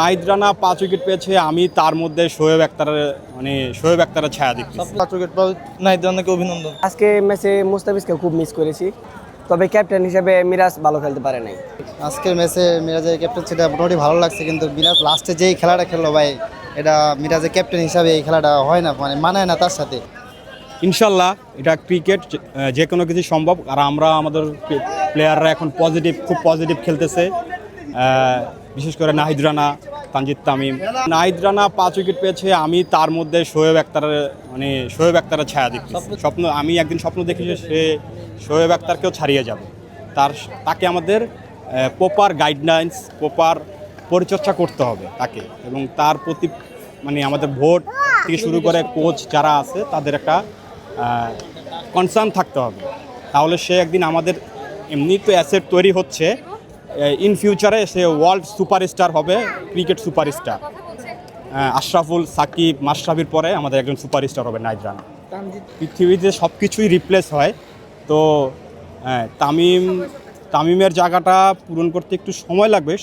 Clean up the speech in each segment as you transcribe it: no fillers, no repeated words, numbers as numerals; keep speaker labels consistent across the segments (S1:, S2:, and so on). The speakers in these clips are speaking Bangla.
S1: নাহিদ রানা 5 উইকেট পেয়েছে, আমি তার মধ্যে শোয়েব আক্তারের ছায়া দেখতেছি।
S2: 5 উইকেট পাওয়া নাহিদ রানাকে অভিনন্দন।
S3: আজকে ম্যাচে মুস্তাফিজকে খুব মিস করেছি, তবে ক্যাপ্টেন হিসেবে মিরাজ ভালো খেলতে পারে নাই।
S4: আজকের ম্যাচে মিরাজের ক্যাপ্টেন্সিটা মোটামুটি ভালো লাগছে, কিন্তু মিরাজ লাস্টে যেই খেলাটা খেললো ভাই, এটা মিরাজের ক্যাপ্টেন হিসাবে এই খেলাটা হয় না, মানায় না তার সাথে।
S1: ইনশাল্লাহ এটা ক্রিকেট, যে কোনো কিছু সম্ভব। আর আমাদের প্লেয়াররা এখন খুব পজিটিভ খেলতেছে, বিশেষ করে নাহিদ রানা, তানজিদ তামিম। নাহিদ রানা 5 উইকেট পেয়েছে, আমি তার মধ্যে শোয়েব আক্তারের ছায়া দেখতেছি। আমি একদিন স্বপ্ন দেখি যে সে শোয়েব আক্তারকেও ছাড়িয়ে যাবে। তাকে আমাদের প্রপার গাইডলাইন্স, প্রপার পরিচর্যা করতে হবে তাকে, এবং তার প্রতি আমাদের ভোট থেকে শুরু করে কোচ যারা আছে তাদের একটা কনসার্ন থাকতে হবে। তাহলে সে একদিন আমাদের এমনি তো অ্যাসেট তৈরি হচ্ছে, ইন ফিউচারে সে ওয়ার্ল্ড সুপারস্টার হবে, ক্রিকেট সুপারস্টার। আশরাফুল, সাকিব, মাশরাফির পরে আমাদের একজন সুপারস্টার হবে নাহিদ রানা। পৃথিবীতে সব কিছুই রিপ্লেস হয়, তো তামিমের জায়গাটা পূরণ করতে একটু সময় লাগবে,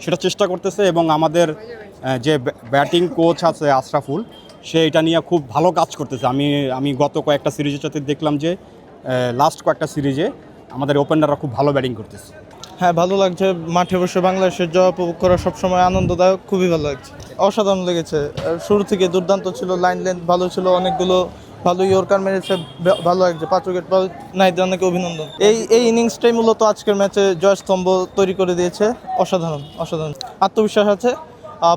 S1: সেটা চেষ্টা করতেছে। এবং আমাদের যে ব্যাটিং কোচ আছে আশরাফুল, সে এটা নিয়ে খুব ভালো কাজ করতেছে। আমি গত কয়েকটা সিরিজের সাথে দেখলাম যে লাস্ট কয়েকটা সিরিজে আমাদের ওপেনাররা খুব ভালো ব্যাটিং করতেছে।
S2: হ্যাঁ, ভালো লাগছে। মাঠে বসে বাংলাদেশের জয় উপভোগ করা সবসময় আনন্দদায়ক, খুবই ভালো লাগছে, অসাধারণ লেগেছে। শুরু থেকে দুর্দান্ত ছিল, লাইন লেন্থ ভালো ছিল, অনেকগুলো ভালো ইয়র্কার মেরেছে, ভালো লাগছে। 5 উইকেট পাওয়া নাহিদ রানাকে অভিনন্দন। এই ইনিংসটাই মূলত আজকের ম্যাচে জয়স্তম্ভ তৈরি করে দিয়েছে। অসাধারণ আত্মবিশ্বাস আছে।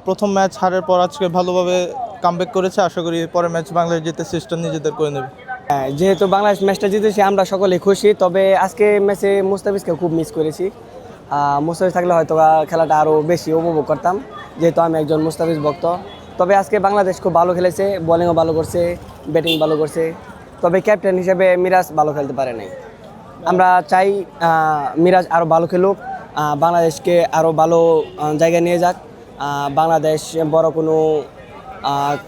S2: প্রথম ম্যাচ হারের পর আজকে ভালোভাবে কামব্যাক করেছে। আশা করি পরের ম্যাচ বাংলাদেশ জিতে সিস্টেম নিজেদের করে নেবে।
S3: যেহেতু বাংলাদেশ ম্যাচটা জিতেছে, আমরা সকলে খুশি। তবে আজকে ম্যাচে মুস্তাফিজকে খুব মিস করেছি। মুস্তাফিজ থাকলে হয়তো খেলাটা আরও বেশি উপভোগ করতাম, যেহেতু আমি একজন মুস্তাফিজ ভক্ত। তবে আজকে বাংলাদেশ খুব ভালো খেলেছে, বোলিংও ভালো করছে, ব্যাটিং ভালো করছে। তবে ক্যাপ্টেন হিসেবে মিরাজ ভালো খেলতে পারে নাই। আমরা চাই মিরাজ আরও ভালো খেলুক, বাংলাদেশকে আরও ভালো জায়গায় নিয়ে যাক, বাংলাদেশ বড় কোনো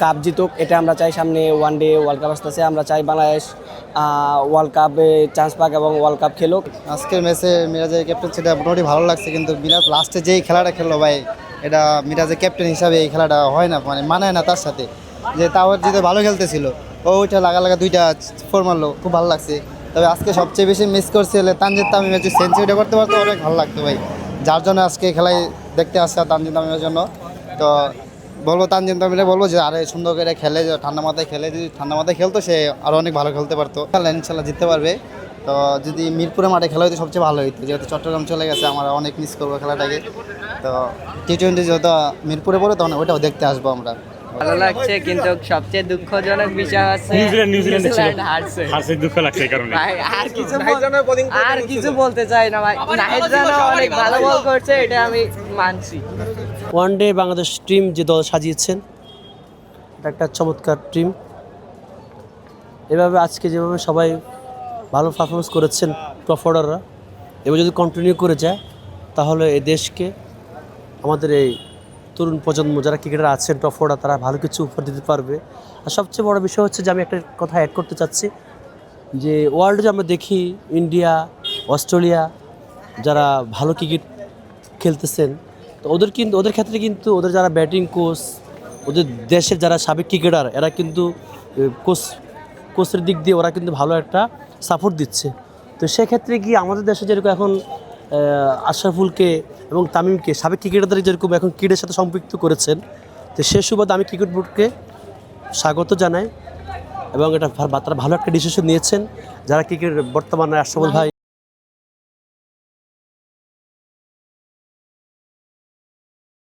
S3: কাপ জিতুক, এটা আমরা চাই। সামনে ওয়ানডে ওয়ার্ল্ড কাপ আসতেছে, আমরা চাই বাংলাদেশ ওয়ার্ল্ড কাপে চান্স পাক এবং ওয়ার্ল্ড কাপ খেলুক।
S4: আজকের ম্যাচে মিরাজের ক্যাপ্টেন্সিটা মোটামুটি ভালো লাগছে, কিন্তু মিরাজ লাস্টে যেই খেলাটা খেললো ভাই, এটা মিরাজের ক্যাপ্টেন হিসাবে এই খেলাটা হয় না, মানায় না তার সাথে। যে তাও জিতে ভালো খেলতেছিল, ওইটা লাগা 2টা 4 মারলো, খুব ভালো লাগছে। তবে আজকে সবচেয়ে বেশি মিস করছে তানজিদ তামিম, যে সেঞ্চুরিটা করতে পারতো অনেক ভালো লাগতো ভাই, যার জন্য আজকে খেলায় দেখতে আসছে তানজিদ তামিমের জন্য। তো বলবো তানজিদ তামিমে বলবো যে আরে সুন্দর করে খেলে, যে ঠান্ডা মাথায় খেলতো, সে আরও অনেক ভালো খেলতে পারতো। ইনশাল্লাহ জিততে পারবে। তো যদি মিরপুরে মাঠে খেলা হইতো সবচেয়ে ভালো হইতো, যেহেতু চট্টগ্রাম চলে গেছে, আমরা অনেক মিস করবো খেলাটাকে। তো T20 যেহেতু মিরপুরে পড়ে, তখন ওইটাও দেখতে আসবো আমরা।
S5: ভালো লাগছে, কিন্তু সবচেয়ে দুঃখজনক বিষয় আছে নিউজিল্যান্ড হারছে। দুঃখ লাগছে এই কারণে। আর কিছু বলতে চাই না ভাই, নাহিদ রানা অনেক ভালো বল করছে, এটা আমি মানছি।
S6: ওয়ানডে বাংলাদেশ টিম যে দল সাজিয়েছেন, এটা একটা চমৎকার টিম। এভাবে আজকে যেভাবে সবাই ভালো পারফরমেন্স করেছেন টপ অর্ডাররা, এবার যদি কন্টিনিউ করে যায়, তাহলে এই দেশকে, আমাদের এই তরুণ প্রজন্ম যারা ক্রিকেটার আছেন টপ অর্ডার, তারা ভালো কিছু উপহার দিতে পারবে। আর সবচেয়ে বড় বিষয় হচ্ছে যে আমি একটা কথা অ্যাড করতে চাচ্ছি, যে ওয়ার্ল্ডে যে আমরা দেখি ইন্ডিয়া, অস্ট্রেলিয়া যারা ভালো ক্রিকেট খেলতেছেন, তো ওদের ক্ষেত্রে কিন্তু ওদের যারা ব্যাটিং কোচ, ওদের দেশের যারা সাবেক ক্রিকেটার, এরা কিন্তু কোচের দিক দিয়ে ওরা কিন্তু ভালো একটা সাপোর্ট দিচ্ছে। তো সেক্ষেত্রে কি আমাদের দেশে যেরকম এখন আশরাফুলকে এবং তামিমকে সাবেক ক্রিকেটারদের যেরকম এখন ক্রিকেটের সাথে সম্পৃক্ত করেছেন, তো সে সুবাদে আমি ক্রিকেট বোর্ডকে স্বাগত জানাই। এবং এটা তারা ভালো একটা ডিসিশন নিয়েছেন, যারা ক্রিকেট বর্তমানে আশরাফুল ভাই